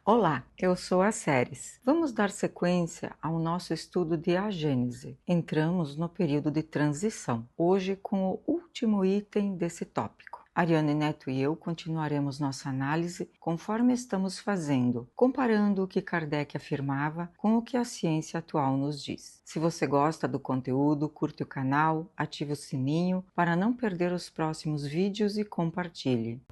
Olá, eu sou a Ceres. Vamos dar sequência ao nosso estudo de agênese. Entramos no período de transição, hoje com o último item desse tópico. Ariane Neto e eu continuaremos nossa análise conforme estamos fazendo, comparando o que Kardec afirmava com o que a ciência atual nos diz. Se você gosta do conteúdo, curte o canal, ative o sininho para não perder os próximos vídeos e compartilhe.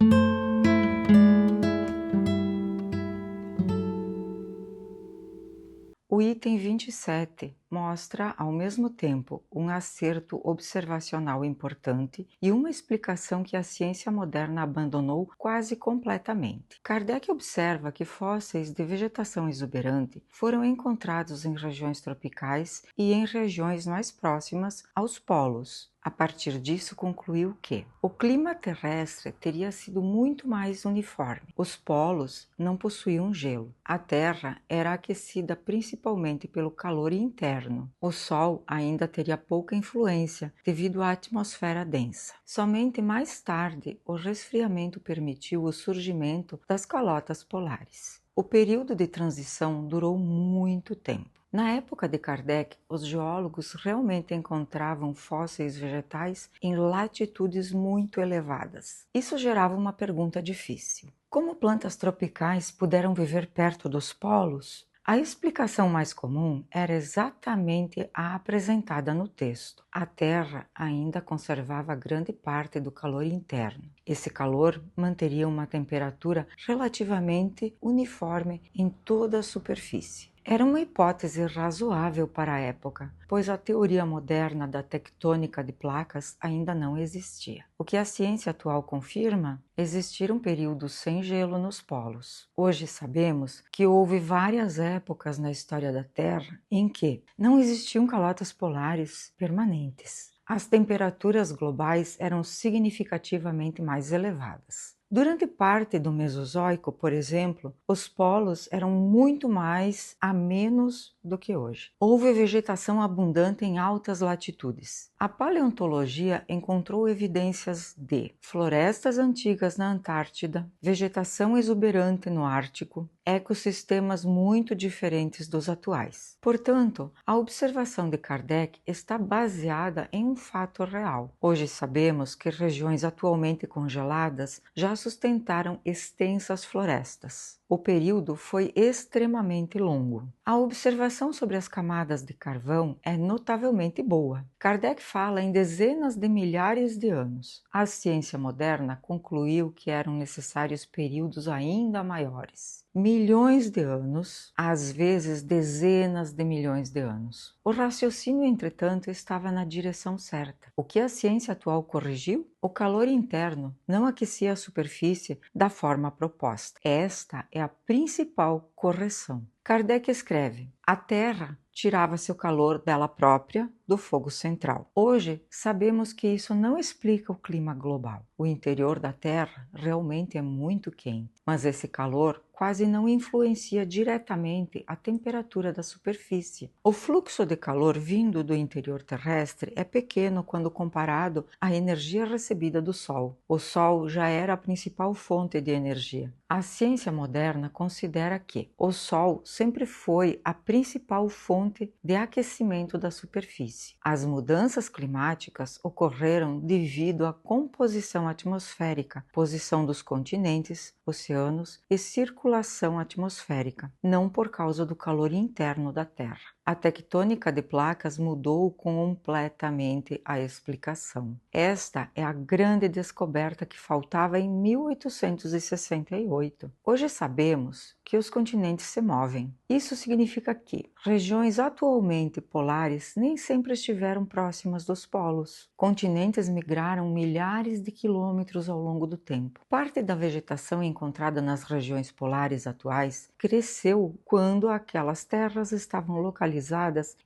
O item 27 mostra, ao mesmo tempo, um acerto observacional importante e uma explicação que a ciência moderna abandonou quase completamente. Kardec observa que fósseis de vegetação exuberante foram encontrados em regiões tropicais e em regiões mais próximas aos polos. A partir disso, concluiu que o clima terrestre teria sido muito mais uniforme. Os polos não possuíam gelo. A Terra era aquecida principalmente pelo calor interno. O Sol ainda teria pouca influência devido à atmosfera densa. Somente mais tarde, o resfriamento permitiu o surgimento das calotas polares. O período de transição durou muito tempo. Na época de Kardec, os geólogos realmente encontravam fósseis vegetais em latitudes muito elevadas. Isso gerava uma pergunta difícil. Como plantas tropicais puderam viver perto dos polos? A explicação mais comum era exatamente a apresentada no texto. A Terra ainda conservava grande parte do calor interno. Esse calor manteria uma temperatura relativamente uniforme em toda a superfície. Era uma hipótese razoável para a época, pois a teoria moderna da tectônica de placas ainda não existia. O que a ciência atual confirma? Existiram períodos sem gelo nos polos. Hoje sabemos que houve várias épocas na história da Terra em que não existiam calotas polares permanentes. As temperaturas globais eram significativamente mais elevadas. Durante parte do Mesozoico, por exemplo, os polos eram muito mais amenos do que hoje. Houve vegetação abundante em altas latitudes. A paleontologia encontrou evidências de florestas antigas na Antártida, vegetação exuberante no Ártico, ecossistemas muito diferentes dos atuais. Portanto, a observação de Kardec está baseada em um fato real. Hoje sabemos que regiões atualmente congeladas já sustentaram extensas florestas. O período foi extremamente longo. A observação sobre as camadas de carvão é notavelmente boa. Kardec fala em dezenas de milhares de anos. A ciência moderna concluiu que eram necessários períodos ainda maiores. Milhões de anos, às vezes dezenas de milhões de anos. O raciocínio, entretanto, estava na direção certa. O que a ciência atual corrigiu? O calor interno não aquecia a superfície da forma proposta. Esta é a principal correção. Kardec escreve: a Terra tirava seu calor dela própria do fogo central. Hoje, sabemos que isso não explica o clima global. O interior da Terra realmente é muito quente, mas esse calor quase não influencia diretamente a temperatura da superfície. O fluxo de calor vindo do interior terrestre é pequeno quando comparado à energia recebida do Sol. O Sol já era a principal fonte de energia. A ciência moderna considera que o Sol sempre foi a principal fonte de aquecimento da superfície. As mudanças climáticas ocorreram devido à composição atmosférica, posição dos continentes, oceanos e circulação atmosférica, não por causa do calor interno da Terra. A tectônica de placas mudou completamente a explicação. Esta é a grande descoberta que faltava em 1868. Hoje sabemos que os continentes se movem. Isso significa que regiões atualmente polares nem sempre estiveram próximas dos polos. Continentes migraram milhares de quilômetros ao longo do tempo. Parte da vegetação encontrada nas regiões polares atuais cresceu quando aquelas terras estavam localizadas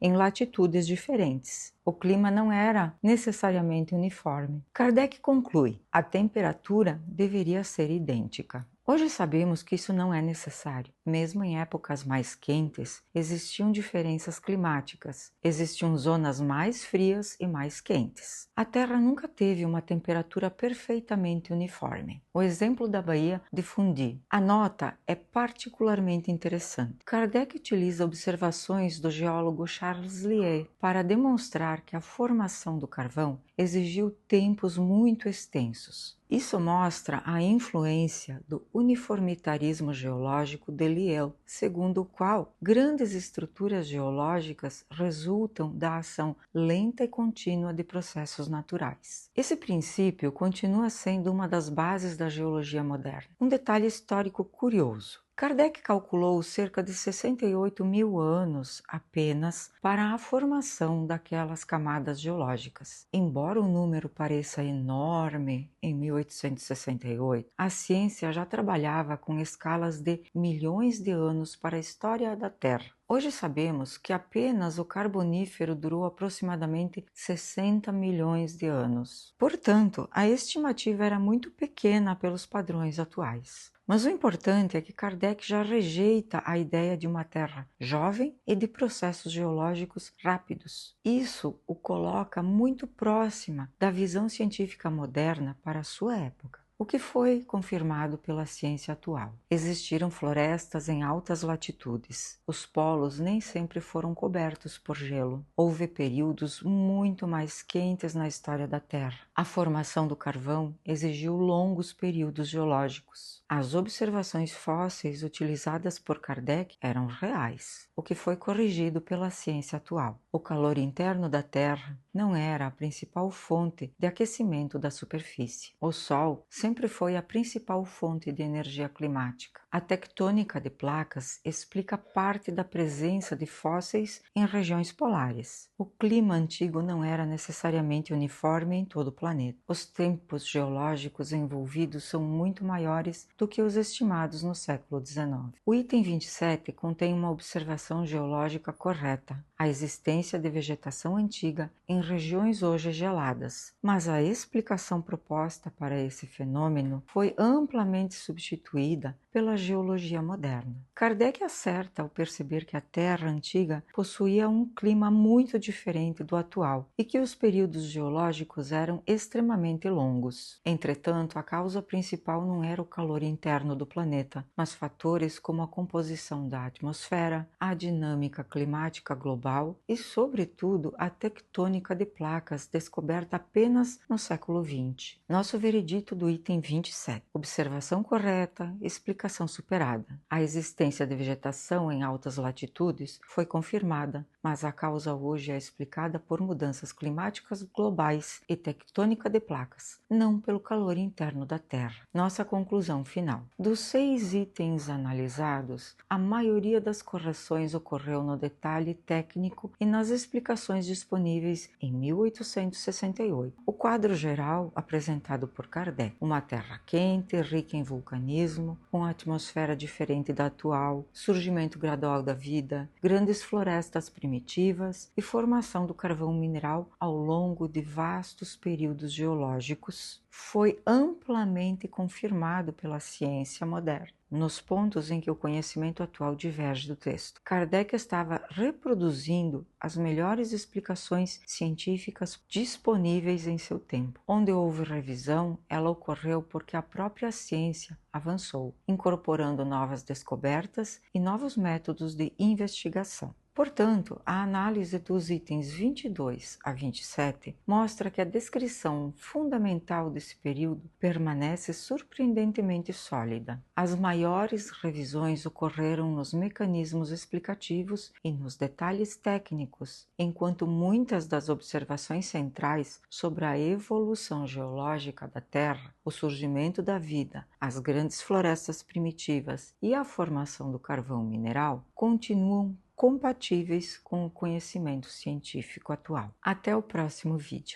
em latitudes diferentes. O clima não era necessariamente uniforme. Kardec conclui: a temperatura deveria ser idêntica. Hoje sabemos que isso não é necessário. Mesmo em épocas mais quentes, existiam diferenças climáticas. Existiam zonas mais frias e mais quentes. A Terra nunca teve uma temperatura perfeitamente uniforme. O exemplo da Baía de Fundy. A nota é particularmente interessante. Kardec utiliza observações do geólogo Charles Lyell para demonstrar que a formação do carvão exigiu tempos muito extensos. Isso mostra a influência do uniformitarismo geológico de Lyell, segundo o qual grandes estruturas geológicas resultam da ação lenta e contínua de processos naturais. Esse princípio continua sendo uma das bases da geologia moderna. Um detalhe histórico curioso: Kardec calculou cerca de 68 mil anos apenas para a formação daquelas camadas geológicas. Embora o número pareça enorme em 1868, a ciência já trabalhava com escalas de milhões de anos para a história da Terra. Hoje sabemos que apenas o Carbonífero durou aproximadamente 60 milhões de anos. Portanto, a estimativa era muito pequena pelos padrões atuais. Mas o importante é que Kardec já rejeita a ideia de uma Terra jovem e de processos geológicos rápidos. Isso o coloca muito próxima da visão científica moderna para a sua época, o que foi confirmado pela ciência atual. Existiram florestas em altas latitudes. Os polos nem sempre foram cobertos por gelo. Houve períodos muito mais quentes na história da Terra. A formação do carvão exigiu longos períodos geológicos. As observações fósseis utilizadas por Kardec eram reais, o que foi corrigido pela ciência atual. O calor interno da Terra não era a principal fonte de aquecimento da superfície. O Sol sempre foi a principal fonte de energia climática. A tectônica de placas explica parte da presença de fósseis em regiões polares. O clima antigo não era necessariamente uniforme em todo o planeta. Os tempos geológicos envolvidos são muito maiores do que os estimados no século XIX. O item 27 contém uma observação geológica correta: a existência de vegetação antiga em regiões hoje geladas. Mas a explicação proposta para esse fenômeno foi amplamente substituída pela geologia moderna. Kardec acerta ao perceber que a Terra antiga possuía um clima muito diferente do atual e que os períodos geológicos eram extremamente longos. Entretanto, a causa principal não era o calor interno do planeta, mas fatores como a composição da atmosfera, a dinâmica climática global e, sobretudo, a tectônica de placas descoberta apenas no século XX. Nosso veredito do item 27. Observação correta, explicação superada. A existência de vegetação em altas latitudes foi confirmada, mas a causa hoje é explicada por mudanças climáticas globais e tectônica de placas, não pelo calor interno da Terra. Nossa conclusão final. Dos 6 itens analisados, a maioria das correções ocorreu no detalhe técnico e nas explicações disponíveis em 1868. O quadro geral apresentado por Kardec: uma Terra quente, rica em vulcanismo, com a atmosfera diferente da atual, surgimento gradual da vida, grandes florestas primitivas e formação do carvão mineral ao longo de vastos períodos geológicos, foi amplamente confirmado pela ciência moderna. Nos pontos em que o conhecimento atual diverge do texto, Kardec estava reproduzindo as melhores explicações científicas disponíveis em seu tempo. Onde houve revisão, ela ocorreu porque a própria ciência avançou, incorporando novas descobertas e novos métodos de investigação. Portanto, a análise dos itens 22 a 27 mostra que a descrição fundamental desse período permanece surpreendentemente sólida. As maiores revisões ocorreram nos mecanismos explicativos e nos detalhes técnicos, enquanto muitas das observações centrais sobre a evolução geológica da Terra, o surgimento da vida, as grandes florestas primitivas e a formação do carvão mineral continuam compatíveis com o conhecimento científico atual. Até o próximo vídeo.